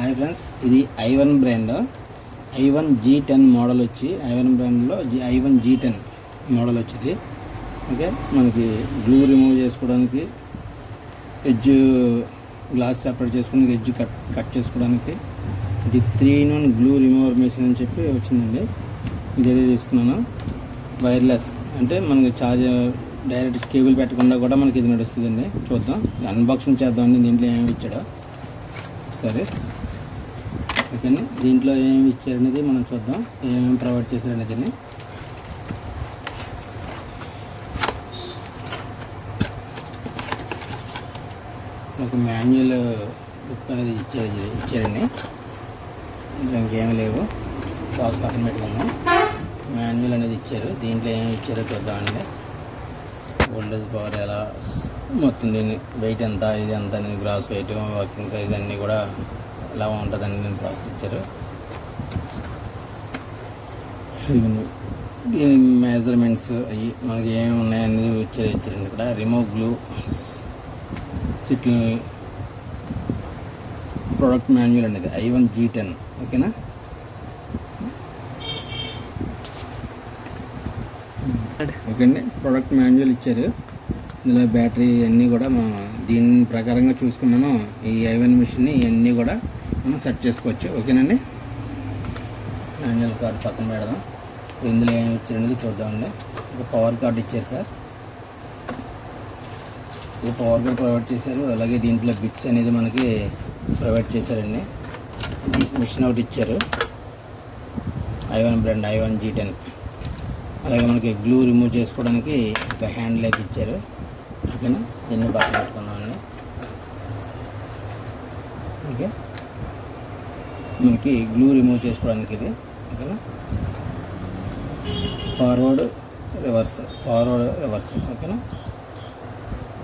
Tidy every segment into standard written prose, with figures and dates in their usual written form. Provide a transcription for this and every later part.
Hi friends, ఇది i1 brand i1 G10 model వచ్చి i1 బ్రాండ్లో i1 G10 మోడల్ వచ్చింది. ఓకే, మనకి గ్లూ రిమూవ్ చేసుకోవడానికి, ఎడ్జ్ గ్లాస్ సెపరేట్ చేసుకోవడానికి, ఎడ్జ్ కట్ చేసుకోవడానికి ఇది 3-in-1 గ్లూ రిమూవర్ మెషిన్ అని చెప్పి వచ్చిందండి. ఇదే తీసుకున్నాను. వైర్లెస్ అంటే మనకి డైరెక్ట్ కేబుల్ పెట్టకుండా కూడా మనకి ఇది నడుస్తుందండి. చూద్దాం, అన్బాక్సింగ్ చేద్దామండి. దీంట్లో ఏమేమి ఇచ్చాడో సరే. ఓకేనా, దీంట్లో ఏమేమి ఇచ్చారనేది మనం చూద్దాం, ఏమేమి ప్రొవైడ్ చేశారనేది. ఒక మాన్యువల్ బుక్ అనేది ఇచ్చారండి. ఇందులో ఇంకేమీ లేవు. బాక్స్ పక్కన పెట్టుకున్నాం. మాన్యువల్ అనేది ఇచ్చారు. దీంట్లో ఏమేమి ఇచ్చారో చూద్దామండి. వోల్టేజ్ పవర్ ఎలా, మొత్తం దీన్ని వెయిట్ ఎంత, ఇది ఎంత, గ్రాస్ వెయిట్, వర్కింగ్ సైజ్ అన్నీ కూడా ఎలా ఉంటుందని నేను ప్రాసెస్ ఇచ్చారు. దీని మెజర్మెంట్స్ అవి మనకి ఏమి ఉన్నాయనేది ఇచ్చారండి. ఇక్కడ remove glue SIT product manual అనేది i1 G10. ఓకేనా, ఓకే అండి. ప్రోడక్ట్ మాన్యువల్ ఇచ్చారు. ఇందులో బ్యాటరీ అన్నీ కూడా దీని ప్రకారంగా చూసుకున్నాను. ఈ i1 మిషన్ని ఇవన్నీ కూడా మనం సెట్ చేసుకోవచ్చు. ఓకేనండి, మాన్యువల్ కార్డ్ పక్కన పెడదాం. ఇందులో ఏమి ఇచ్చారనేది చూద్దామండి. ఒక పవర్ కార్డ్ ఇచ్చారు సార్. ఒక పవర్ కార్డ్ ప్రొవైడ్ చేశారు. అలాగే దీంట్లో బిట్స్ అనేది మనకి ప్రొవైడ్ చేశారండి. మిషన్ ఒకటి ఇచ్చారు, i1 బ్రాండ్ i1 G10. అలాగే మనకి గ్లూ రిమూవ్ చేసుకోవడానికి ఒక హ్యాండిల్ అయితే ఇచ్చారు. ఓకేనా, దీన్ని పక్కన పెట్టుకున్నామండి. ఓకే, మనకి గ్లూ రిమూవ్ చేసుకోవడానికి ఇది. ఓకేనా, ఫార్వర్డ్ రివర్స్. ఓకేనా,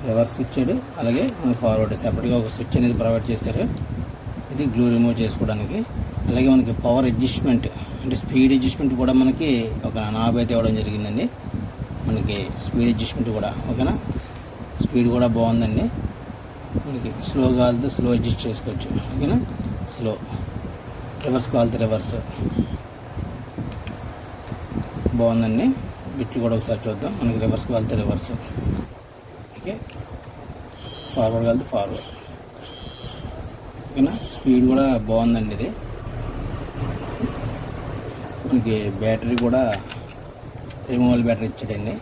రివర్స్ ఇచ్చాడు. అలాగే ఫార్వర్డ్ సెపరేట్గా ఒక స్విచ్ అనేది ప్రొవైడ్ చేశారు. ఇది గ్లూ రిమూవ్ చేసుకోవడానికి. అలాగే మనకి పవర్ అడ్జస్ట్మెంట్ అంటే స్పీడ్ అడ్జస్ట్మెంట్ కూడా మనకి ఒక నాబ్ అయితే ఇవ్వడం జరిగిందండి. మనకి స్పీడ్ అడ్జస్ట్మెంట్ కూడా. ఓకేనా, స్పీడ్ కూడా బాగుందండి. మనకి స్లో కావాలితే స్లో అడ్జస్ట్ చేసుకోవచ్చు. ఓకేనా, స్లో. రివర్స్ కావాలితే రివర్స్. బాగుందండి. బిట్లు కూడా ఒకసారి చూద్దాం. మనకి రివర్స్ కావాలితే రివర్స్. ఓకే, ఫార్వర్డ్ కావాలితే ఫార్వర్డ్. ఓకేనా, స్పీడ్ కూడా బాగుందండి. ఇది మనకి బ్యాటరీ కూడా రిమూవల్ బ్యాటరీ ఇచ్చాడండి.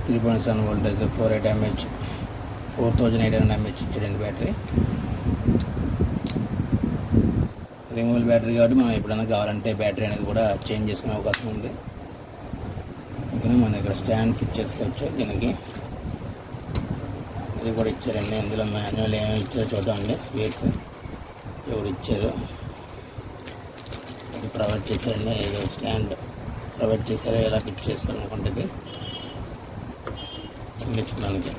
త్రీ 3.7 వోల్టేజ్, 4,800 mAh, 4,800 mAh ఇచ్చాడండి బ్యాటరీ. రిమూవల్ బ్యాటరీ కాబట్టి మనం ఎప్పుడైనా కావాలంటే బ్యాటరీ అనేది కూడా చేంజ్ చేసుకునే అవకాశం ఉంది. ఓకేనా, మనం ఇక్కడ స్టాండ్ ఫిట్ చేసుకోవచ్చు. దీనికి ఇది కూడా ఇచ్చారండి. ఇందులో మాన్యువల్ ఏమేమి ఇచ్చారో చూద్దామండి. స్పేర్స్ ఎవరు ఇచ్చారు, ఇది ప్రొవైడ్ చేశారండి. ఏదో స్టాండ్ ప్రొవైడ్ చేశారో ఎలా ఫిట్ చేసుకోవాలనుకుంటుంది నేర్చుకోవడానికి.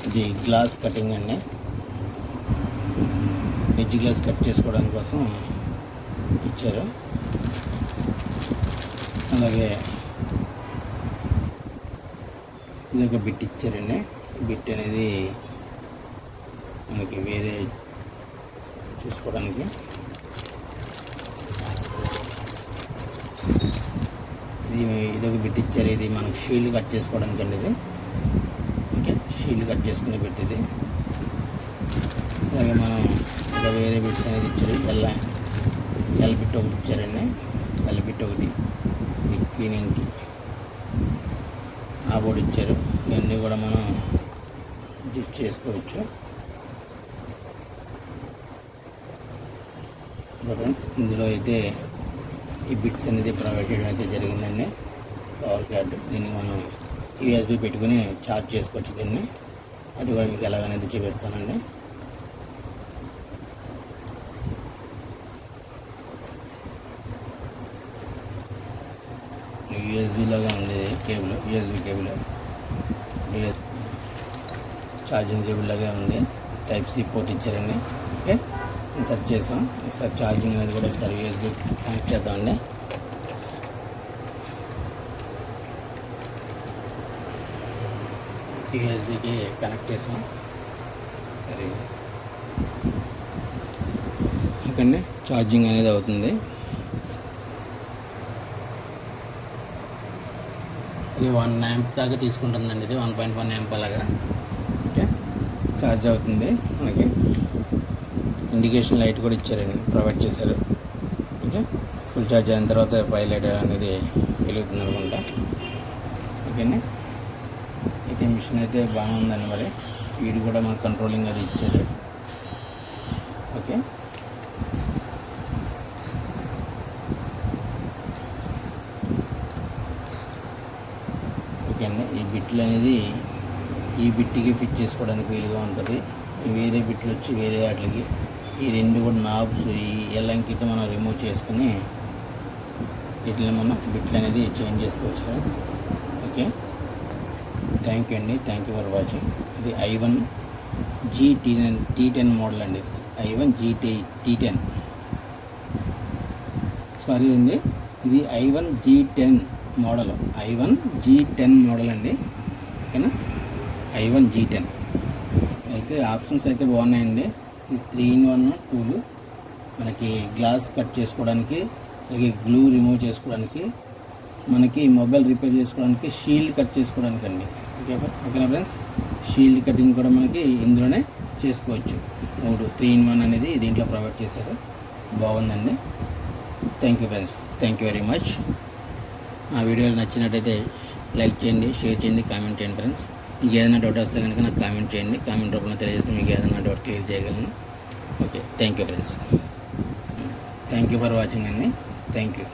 ఇది గ్లాస్ కటింగ్ అండి. ఎడ్జ్ గ్లాస్ కట్ చేసుకోవడానికి కోసం ఇచ్చారు. అలాగే ఇది ఒక బిట్ ఇచ్చారండి. బిట్ అనేది మనకి వేరే చూసుకోవడానికి. ఇది ఒక బిట్ ఇచ్చారు. ఇది మనకి షీల్డ్ కట్ చేసుకోవడానికి అండి. ఇది ఓకే, షీల్డ్ కట్ చేసుకునే బిట్ ఇది. అలాగే మనం ఇక్కడ వేరే బిట్స్ అనేది ఇచ్చారు. ఎల్ బిట్ ఒకటి ఇచ్చారండి. ఎల్ బిట్ ఒకటి ఇది క్లీనింగ్కి. ఆ బోర్డు ఇచ్చారు. ఇవన్నీ కూడా మనం అడ్జస్ట్ చేసుకోవచ్చు. ఫ్రెండ్స్, ఇందులో అయితే ఈ బిట్స్ అనేది ప్రొవైడ్ చేయడం అయితే జరిగిందండి. పవర్ కార్డు, దీన్ని మనం USB పెట్టుకుని ఛార్జ్ చేసుకోవచ్చు దీన్ని. అది కూడా మీకు ఎలాగనేది చూపిస్తానండి. USB లాగా ఉంది cable, USB cable, charging cable లాగా ఉంది. Type-C పోర్ట్ ఇచ్చారండి. ఓకే, ఇన్సర్ట్ చేసాం. ఒకసారి ఛార్జింగ్ అనేది కూడా ఒకసారి USB కనెక్ట్ చేద్దామండి. యూఎస్బికి కనెక్ట్ చేసాం. సరే ఇక్కడనే ఛార్జింగ్ అనేది అవుతుంది. ఇది 1 amp దాకా తీసుకుంటుందండి. ఇది 1.1 amp అలాగా ఓకే ఛార్జ్ అవుతుంది. మనకి ఇండికేషన్ లైట్ కూడా ఇచ్చారండి, ప్రొవైడ్ చేశారు. ఓకే ఫుల్ ఛార్జ్ అయిన తర్వాత పైలైట్ అనేది వెలుగుతుంది అనుకుంటా. ఓకేనా అయితే మిషన్ అయితే బాగానే ఉందండి. మరి స్పీడ్ కూడా మనకు కంట్రోలింగ్ అది ఇచ్చారు. ఓకే ఓకే అండి. ఈ బిట్లు అనేది ఈ బిట్టికి ఫిట్ చేసుకోవడానికి వీలుగా ఉంటుంది. వేరే బిట్లు వచ్చి వేరే వాటికి ఈ రెండు కూడా నాబ్స్ ఈ ఎల్లంకిట్ మనం రిమూవ్ చేసుకుని వీటిని మనం బిట్లు అనేది చేంజ్ చేసుకోవచ్చు ఫ్రెండ్స్. ఓకే థ్యాంక్ యూ అండి. Thank you for watching. ఇది i1 G10 మోడల్ అండి. i1 T10 సారీ అండి, ఇది i1 G10 model. i1 G10 model అండి. ఓకేనా i1 G10 అయితే ఆప్షన్స్ అయితే బాగున్నాయండి. ఇది 3-in-1 టూలు మనకి గ్లాస్ కట్ చేసుకోవడానికి, అలాగే గ్లూ రిమూవ్ చేసుకోవడానికి, మనకి మొబైల్ రిపేర్ చేసుకోవడానికి, షీల్డ్ కట్ చేసుకోవడానికి అండి. ఓకేనా ఫ్రెండ్స్, షీల్డ్ కటింగ్ కూడా మనకి ఇందులోనే చేసుకోవచ్చు. 3-in-1 అనేది దీంట్లో ప్రొవైడ్ చేశారు. బాగుందండి. Thank you friends, thank you very much. ఆ వీడియోలు నచ్చినట్టయితే లైక్ చేయండి, షేర్ చేయండి, కామెంట్ చేయండి ఫ్రెండ్స్. మీకు ఏదైనా డౌట్ వస్తే కనుక నాకు కామెంట్ చేయండి. కామెంట్ రూపంలో తెలియజేస్తే మీకు ఏదైనా డౌట్ క్లియర్ చేయగలను. Okay thank you friends. Thank you for watching అండి. Thank you.